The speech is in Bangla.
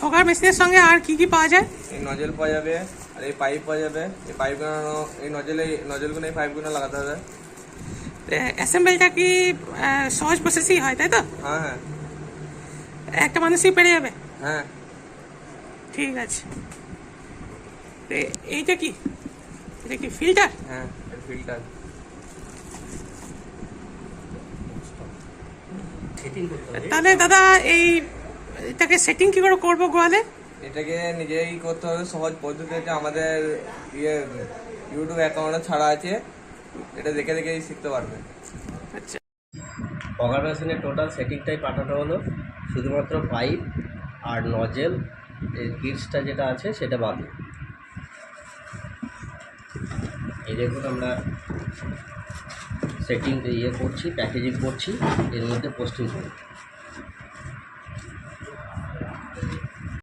ফোগার মেশিনের সঙ্গে আর কি কি পাওয়া যায়? এই নজেল পাওয়া যাবে, আর এই পাইপ পাওয়া যাবে। এই পাইপগুলো, এই নজেলগুলো এই পাইপগুলো লাগাতে হবে। অ্যাসেম্বলটা কি সহজ প্রসেসই হয়, তাই তো? হ্যাঁ হ্যাঁ একটা মানুষই পেরে যাবে? হ্যাঁ। ঠিক আছে। এইটা কি, এটা কি ফিল্টার? হ্যাঁ, ফিল্টার। তাহলে দাদা এটাকে সেটিং কি করে করবো গোয়ালে? এটাকে নিজেই করতে হবে সহজ পদ্ধতিতে। আমাদের ইউটিউব অ্যাকাউন্টে ছাড়া আছে, এটা দেখে দেখেই শিখতে পারবে। আচ্ছা, ফগার মেশিনের টোটাল সেটিংটাই পাঠানো হলো, শুধুমাত্র পাইপ আর নজেল এর কিটসটা যেটা আছে সেটা বাদে। এই দেখুন আমরা সেটিং করছি, প্যাকেজিং করছি, এর মধ্যে পোস্টিং করব।